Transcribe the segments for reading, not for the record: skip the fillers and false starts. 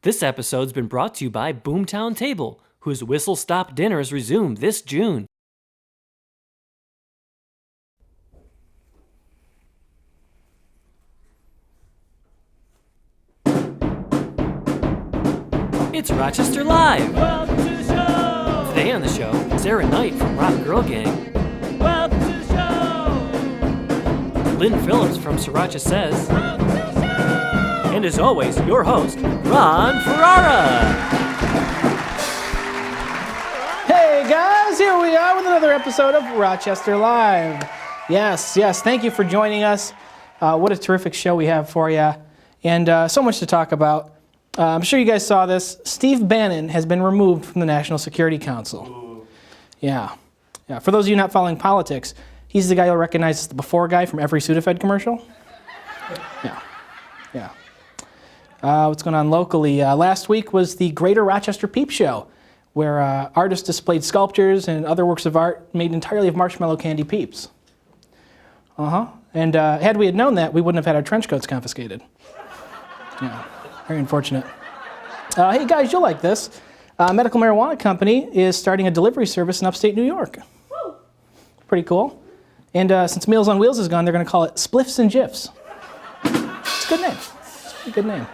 This episode's been brought to you by Boomtown Table, whose whistle-stop dinners resume this June. It's Rochester Live! Welcome to the show! Today on the show, Sarah Knight from Rock Girl Gang, Welcome to the show! Lynn Phillips from Rocha Says, Welcome to the show! and as always, your host, Ron Ferrara! Hey guys, here we are with another episode of Rochester Live. Yes, thank you for joining us. What a terrific show we have for you, and so much to talk about. I'm sure you guys saw this. Steve Bannon has been removed from the National Security Council. Ooh. Yeah. For those of you not following politics, he's the guy you'll recognize as the before guy from every Sudafed commercial. Yeah. What's going on locally? Last week was the Greater Rochester Peep Show, where artists displayed sculptures and other works of art made entirely of marshmallow candy peeps. And had we had known that, we wouldn't have had our trench coats confiscated. Yeah. Very unfortunate. Hey guys, you'll like this. Medical Marijuana Company is starting a delivery service in upstate New York. Woo. Pretty cool. And since Meals on Wheels is gone, they're going to call it Spliffs and Jiffs. It's a good name. It's a good name.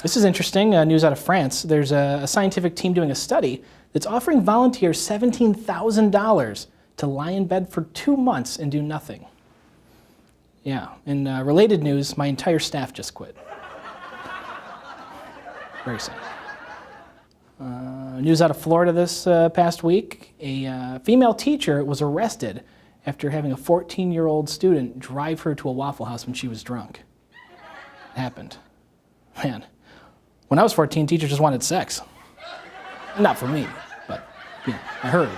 This is interesting news out of France. There's a scientific team doing a study that's offering volunteers $17,000 to lie in bed for 2 months and do nothing. Yeah. In related news, my entire staff just quit. Very sad. News out of Florida this past week. A female teacher was arrested after having a 14-year-old student drive her to a Waffle House when she was drunk. It happened. Man, when I was 14, teachers just wanted sex. Not for me, but I heard.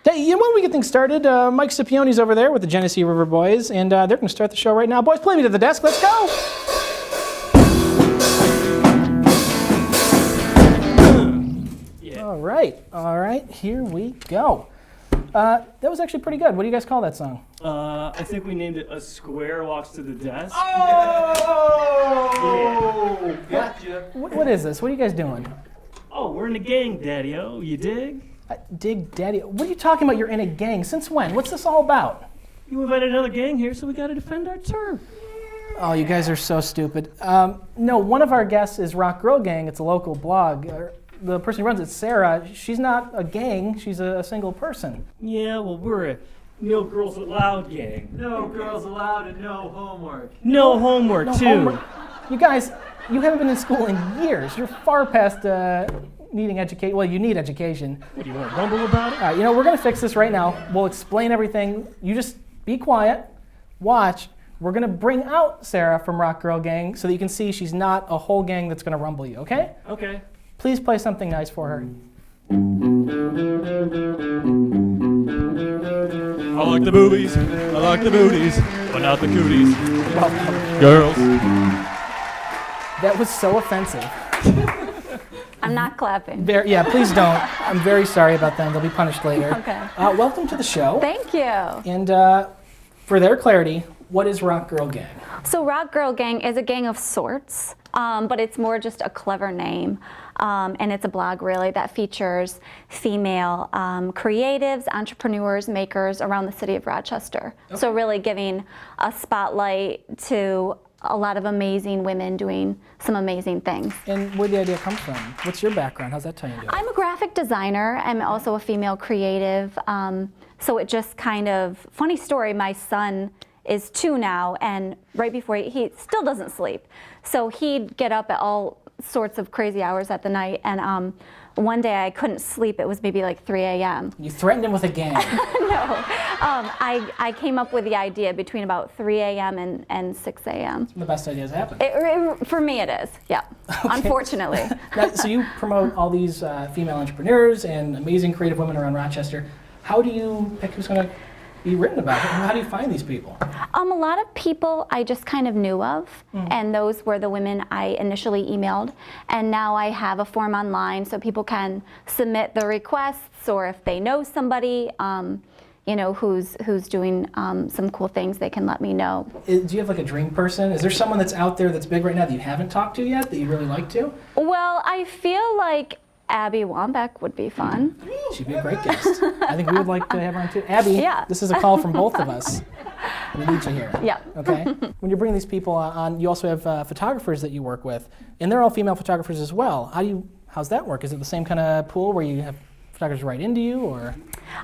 Hey, when we get things started, Mike Scipione's over there with the Genesee River Boys, and they're going to start the show right now. Boys, play me to the desk. Let's go! All right, here we go. That was actually pretty good. What do you guys call that song? I think we named it A Square Walks to the Desk. Oh! Yeah. Gotcha. What is this? What are you guys doing? Oh, we're in a gang, Daddy-O. You dig? Dig Daddy. What are you talking about? You're in a gang. Since when? What's this all about? You invited another gang here, so we got to defend our turf. Oh, you guys are so stupid. No, one of our guests is Rock Girl Gang. It's a local blog. The person who runs it, Sarah, she's not a gang, she's a single person. Yeah, well, we're a No Girls Allowed gang. No girls allowed and no homework. No homework, No too. homework. You guys, you haven't been in school in years. You're far past needing education. Well, you need education. What, do you want to rumble about it? All right, we're going to fix this right now. We'll explain everything. You just be quiet, watch. We're going to bring out Sarah from Rock Girl Gang so that you can see she's not a whole gang that's going to rumble you, okay? Okay. Please play something nice for her. I like the boobies, I like the booties, but not the cooties. Welcome. Girls. That was so offensive. I'm not clapping. Yeah, please don't. I'm very sorry about them. They'll be punished later. Okay. Welcome to the show. Thank you. And for their clarity, what is Rock Girl Gang? So Rock Girl Gang is a gang of sorts, but it's more just a clever name. And it's a blog really that features female creatives, entrepreneurs, makers around the city of Rochester. Okay. So really giving a spotlight to a lot of amazing women doing some amazing things. And where did the idea come from? What's your background? How's that tie into it? I'm a graphic designer. I'm also a female creative. So it just kind of, funny story, my son is 2 now, and right before he still doesn't sleep. So he'd get up at all sorts of crazy hours at the night, and one day I couldn't sleep. It was maybe like 3 a.m. You threatened him with a gang. No. I came up with the idea between about 3 a.m. and 6 a.m. The best ideas happen. For me it is, yeah. Okay. Unfortunately. Now, so you promote all these female entrepreneurs and amazing creative women around Rochester. How do you pick who's going to be written about? How do you find these people? A lot of people I just kind of knew of, and those were the women I initially emailed. And now I have a form online so people can submit the requests, or if they know somebody, who's doing some cool things, they can let me know. Do you have like a dream person? Is there someone that's out there that's big right now that you haven't talked to yet that you'd really like to? Well, I feel like Abby Wambach would be fun. She'd be a great guest. I think we would like to have her on too. Abby, Yeah. this is a call from both of us. We need you here. Yeah. Okay. When you're bringing these people on, you also have photographers that you work with, and they're all female photographers as well. How's that work? Is it the same kind of pool where you have photographers write into you, or?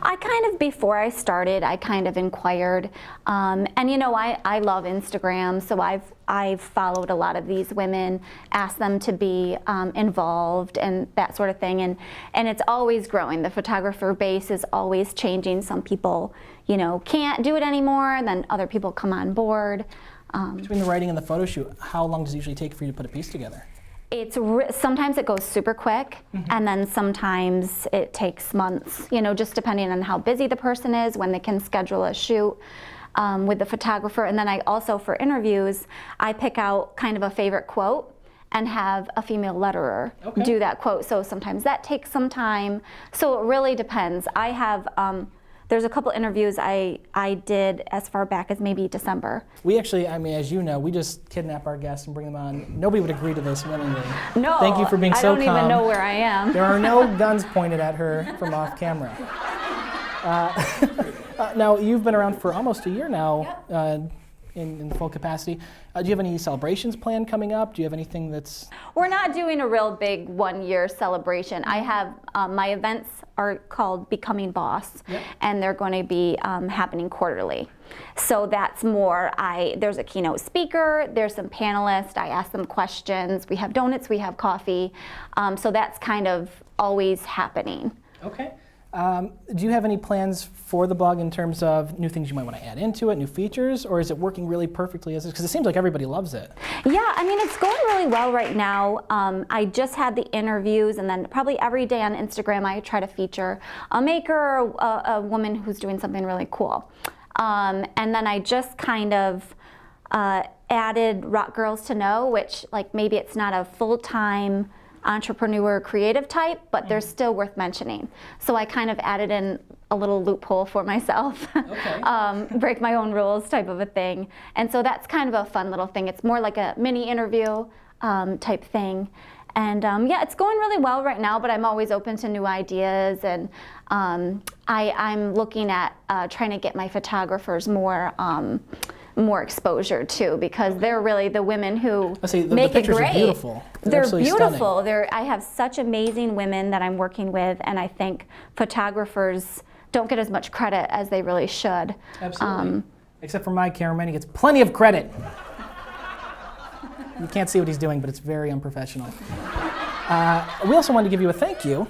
I kind of, before I started, I kind of inquired, and I love Instagram, so I've followed a lot of these women, asked them to be involved and that sort of thing, and it's always growing. The photographer base is always changing. Some people, can't do it anymore, and then other people come on board. Between the writing and the photo shoot, how long does it usually take for you to put a piece together? Sometimes it goes super quick, and then sometimes it takes months, just depending on how busy the person is, when they can schedule a shoot with the photographer. And then I also, for interviews, I pick out kind of a favorite quote and have a female letterer do that quote. So sometimes that takes some time. So it really depends. I have, there's a couple interviews I did as far back as maybe December. We actually, as you know, we just kidnap our guests and bring them on. Nobody would agree to this willingly. No, Thank you for being so calm. I don't even know where I am. There are no guns pointed at her from off camera. Now, you've been around for almost a year now in full capacity. Do you have any celebrations planned coming up? Do you have anything that's... We're not doing a real big 1-year celebration. I have, my events are called Becoming Boss, and they're going to be happening quarterly. So that's more, there's a keynote speaker, there's some panelists, I ask them questions, we have donuts, we have coffee. So that's kind of always happening. Okay. Do you have any plans for the blog in terms of new things you might want to add into it, new features, or is it working really perfectly as is? Because it seems like everybody loves it. Yeah, it's going really well right now. I just had the interviews, and then probably every day on Instagram I try to feature a maker or a woman who's doing something really cool. And then I just kind of added Rock Girls to Know, which maybe it's not a full-time entrepreneur creative type, but they're still worth mentioning. So I kind of added in a little loophole for myself, break my own rules type of a thing. And so that's kind of a fun little thing. It's more like a mini interview type thing. And it's going really well right now, but I'm always open to new ideas. And I'm looking at trying to get my photographers more exposure too, because they're really the women who make it great. Are beautiful. They're beautiful. Stunning. I have such amazing women that I'm working with, and I think photographers don't get as much credit as they really should. Absolutely. Except for my cameraman, he gets plenty of credit. You can't see what he's doing, but it's very unprofessional. We also wanted to give you a thank you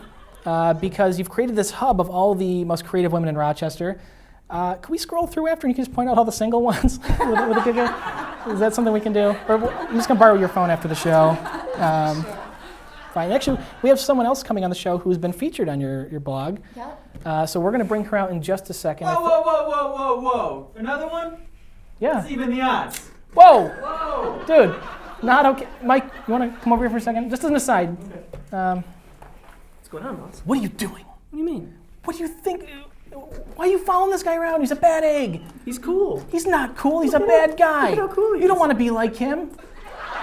because you've created this hub of all the most creative women in Rochester. Can we scroll through after and you can just point out all the single ones? with a good guy? Is that something we can do? Or I'm just going to borrow your phone after the show. Fine. Actually, we have someone else coming on the show who's been featured on your blog. Yep. So we're going to bring her out in just a second. Whoa. Another one? Yeah. What's even the odds? Whoa! Dude, not okay. Mike, you want to come over here for a second? Just as an aside. What's going on, boss? What are you doing? What do you mean? What do you think? Why are you following this guy around? He's a bad egg. He's cool. He's not cool. He's a bad guy. Look at how cool he is. You don't want to be like him.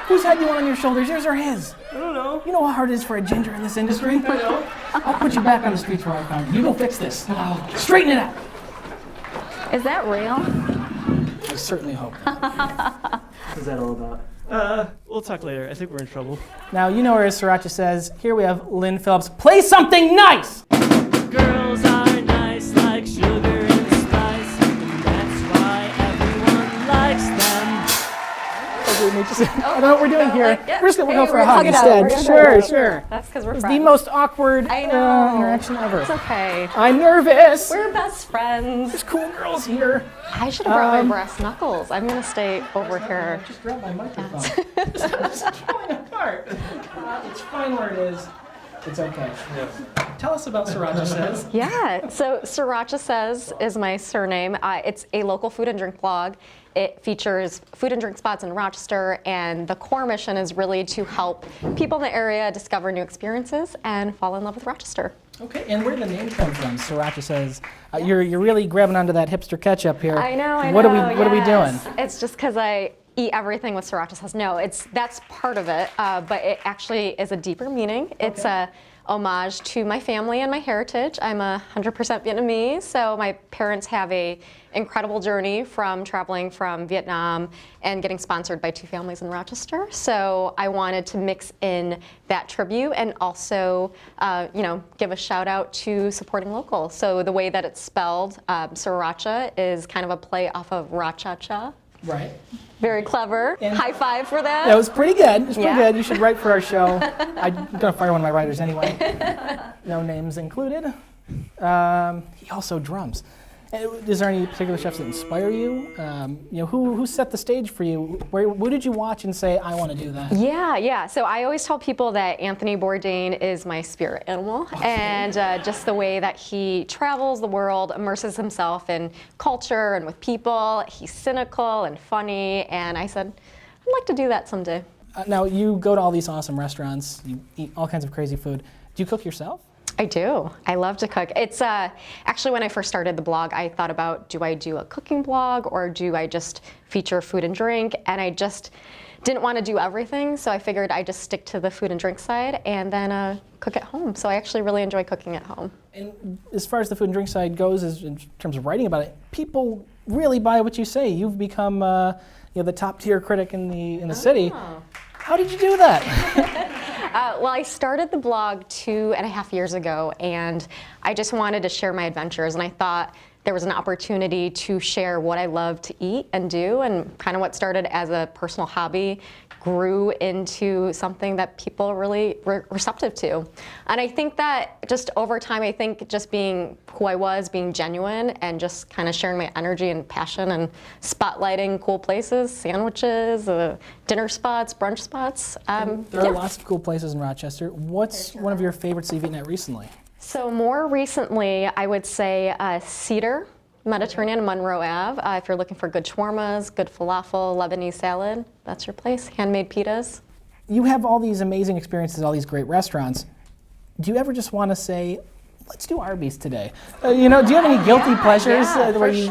Whose head you want on your shoulders, yours or his? I don't know. You know how hard it is for a ginger in this industry? I know. I'll put you back on the streets where I found you. You go fix this. Straighten it out. Is that real? I certainly hope. What's that all about? We'll talk later. I think we're in trouble. Now, you know where Sriracha says, here we have Lynn Phillips. Play something nice! Girls are nice like sugar and spice, and that's why everyone likes them. I don't know what we're doing here. Yeah. We're just going to go for a hug hug it out. instead. We're gonna Sure. That's because we're It's friends. the most awkward I know. interaction ever. It's okay. I'm nervous. We're best friends. There's cool girls here. I should have brought my brass knuckles. I'm going to stay over here. Just grab my microphone. It's falling apart. It's fine where it is. It's okay. Tell us about Sriracha Says. Yeah, so Sriracha Says is my surname. It's a local food and drink blog. It features food and drink spots in Rochester, and the core mission is really to help people in the area discover new experiences and fall in love with Rochester. Okay, and where did the name come from? Sriracha says you're really grabbing onto that hipster ketchup here. I know. What are we doing? It's just because I eat everything with sriracha sauce. No, that's part of it, but it actually is a deeper meaning. It's a homage to my family and my heritage. I'm 100% Vietnamese, so my parents have a incredible journey from traveling from Vietnam and getting sponsored by 2 families in Rochester. So I wanted to mix in that tribute and also, give a shout out to supporting local. So the way that it's spelled, Sriracha is kind of a play off of Rocha. Right. Very clever. High five for that. That was pretty good. It was pretty Yeah. good. You should write for our show. I'm gonna fire one of my writers anyway. No names included. He also drums. Is there any particular chefs that inspire you? Who set the stage for you? What did you watch and say, I want to do that? Yeah. So I always tell people that Anthony Bourdain is my spirit animal, and just the way that he travels the world, immerses himself in culture and with people. He's cynical and funny, and I said, I'd like to do that someday. Now, you go to all these awesome restaurants, you eat all kinds of crazy food. Do you cook yourself? I do. I love to cook. It's actually when I first started the blog, I thought about, do I do a cooking blog or do I just feature food and drink? And I just didn't want to do everything, so I figured I'd just stick to the food and drink side and then cook at home. So I actually really enjoy cooking at home. And as far as the food and drink side goes, in terms of writing about it, people really buy what you say. You've become the top tier critic in the city. How did you do that? Well, I started the blog 2.5 years ago, and I just wanted to share my adventures, and I thought there was an opportunity to share what I love to eat and do, and kind of what started as a personal hobby grew into something that people are really receptive to. And I think that just over time, I think just being who I was, being genuine, and just kind of sharing my energy and passion and spotlighting cool places, sandwiches, dinner spots, brunch spots. There are lots of cool places in Rochester. What's one of your favorites you've eaten at recently? So more recently, I would say Cedar Mediterranean, Monroe Ave. If you're looking for good shawarmas, good falafel, Lebanese salad, that's your place. Handmade pitas. You have all these amazing experiences, all these great restaurants. Do you ever just want to say, let's do Arby's today? Do you have any guilty pleasures where you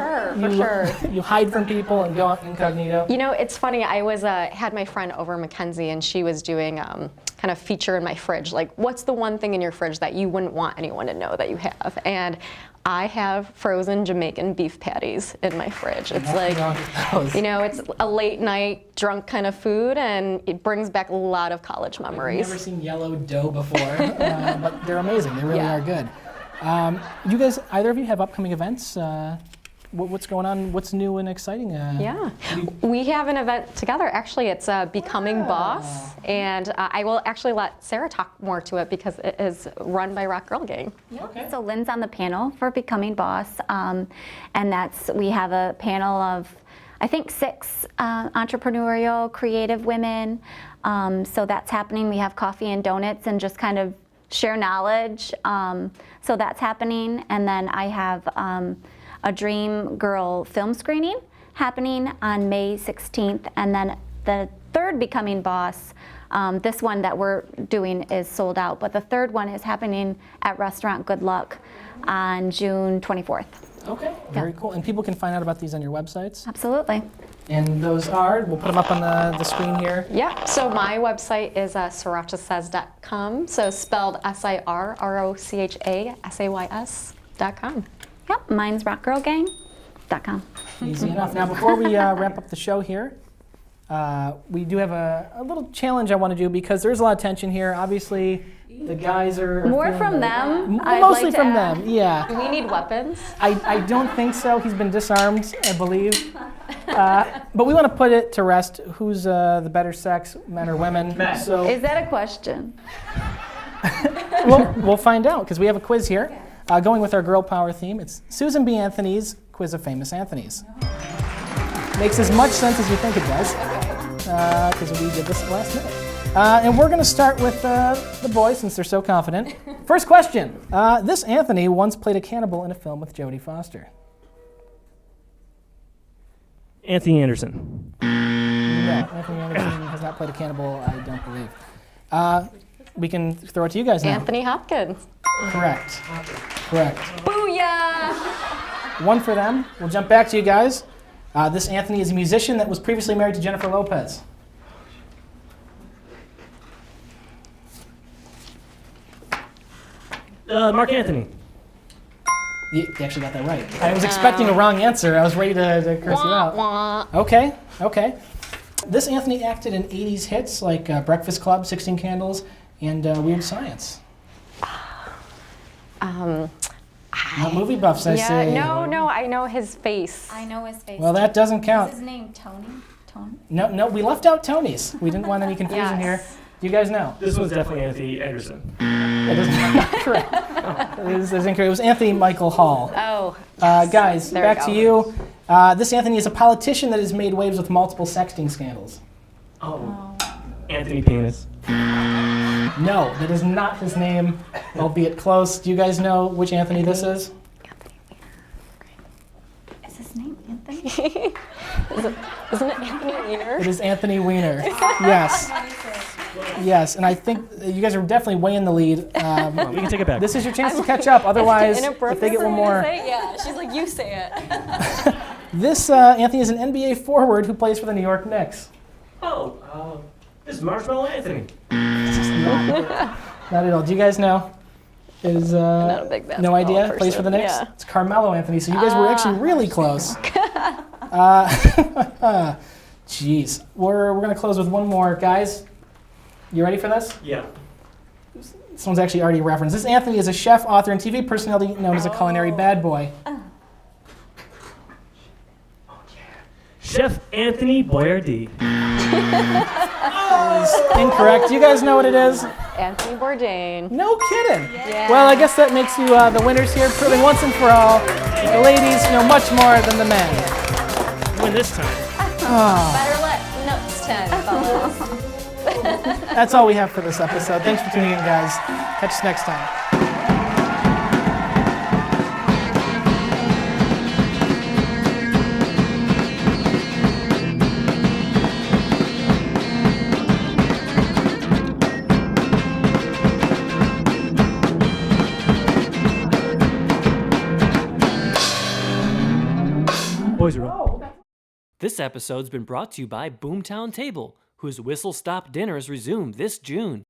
hide from people and go out incognito? It's funny. I was had my friend over, Mackenzie, and she was doing kind of feature in my fridge. Like, what's the one thing in your fridge that you wouldn't want anyone to know that you have? And I have frozen Jamaican beef patties in my fridge. It's like, it's a late night drunk kind of food, and it brings back a lot of college memories. I've never seen yellow dough before, but they're amazing. They really are good. You guys, either of you have upcoming events? What's going on? What's new and exciting? We have an event together. Actually, it's Becoming Boss, and I will actually let Sarah talk more to it because it is run by Rock Girl Gang. Okay. So Lynn's on the panel for Becoming Boss, and we have a panel of, I think, 6 entrepreneurial, creative women. So that's happening. We have coffee and donuts and just kind of share knowledge. So that's happening, and then I have a Dream Girl film screening happening on May 16th, and then the third Becoming Boss, this one that we're doing is sold out, but the third one is happening at Restaurant Good Luck on June 24th. Okay, very cool. And people can find out about these on your websites? Absolutely. And those are, we'll put them up on the screen here. Yeah, so my website is srirachasays.com, so spelled SIRROCHASAYS.com. Yep, mine's rockgirlgang.com. Easy enough. Now, before we wrap up the show here, we do have a little challenge I want to do because there's a lot of tension here. Obviously, the guys are More feeling from them. Mostly from them, yeah. Do we need weapons? I don't think so. He's been disarmed, I believe. But we want to put it to rest. Who's the better sex, men or women? Men. So Is that a question? we'll find out because we have a quiz here. Going with our girl power theme, it's Susan B. Anthony's Quiz of Famous Anthonys. Makes as much sense as you think it does, because we did this last minute. And we're going to start with the boys since they're so confident. First question. This Anthony once played a cannibal in a film with Jodie Foster. Anthony Anderson. No, Anthony Anderson has not played a cannibal, I don't believe. We can throw it to you guys now. Anthony Hopkins. Correct. Correct. Booyah! One for them. We'll jump back to you guys. This Anthony is a musician that was previously married to Jennifer Lopez. Mark Anthony. You actually got that right. I was expecting a wrong answer. I was ready to curse you out. Okay, okay. This Anthony acted in 80s hits like Breakfast Club, 16 Candles, and Weird Science. Not movie buffs, I say. No, I know his face. I know his face. Well, that doesn't count. Is his name Tony? Tony? No, we left out Tony's. We didn't want any confusion here. Do you guys know? This one's definitely Anthony Anderson. That is not correct. It is incorrect. It was Anthony Michael Hall. Oh. Guys, There we back go. to you. This Anthony is a politician that has made waves with multiple sexting scandals. Oh. Anthony Penis. No, that is not his name, albeit close. Do you guys know which Anthony this is? Is his name Anthony? Isn't it Anthony Weiner? It is Anthony Weiner. Yes. Yes, and I think you guys are definitely way in the lead. We can take it back. This is your chance to catch up. Otherwise, if they get one more. Yeah, she's like, you say it. This Anthony is an NBA forward who plays for the New York Knicks. Oh, this is Marshmallow Anthony. Not at all. Do you guys know? Is Not a big no basketball idea? Plays for the person, Knicks. yeah. It's Carmelo Anthony. So you guys were actually really close. Jeez, we're gonna close with one more, guys. You ready for this? Yeah. This one's actually already referenced. This Anthony is a chef, author, and TV personality known as a culinary bad boy. Chef Anthony Boyardee. Incorrect. Do you guys know what it is? Anthony Bourdain. No kidding. Yeah. Well, I guess that makes you the winners here, proving once and for all that the ladies know much more than the men. Win this time. Better let notes 10, fellas. That's all we have for this episode. Thanks for tuning in, guys. Catch us next time. Boys are up. This episode's been brought to you by Boomtown Table, whose whistle-stop dinners resume this June.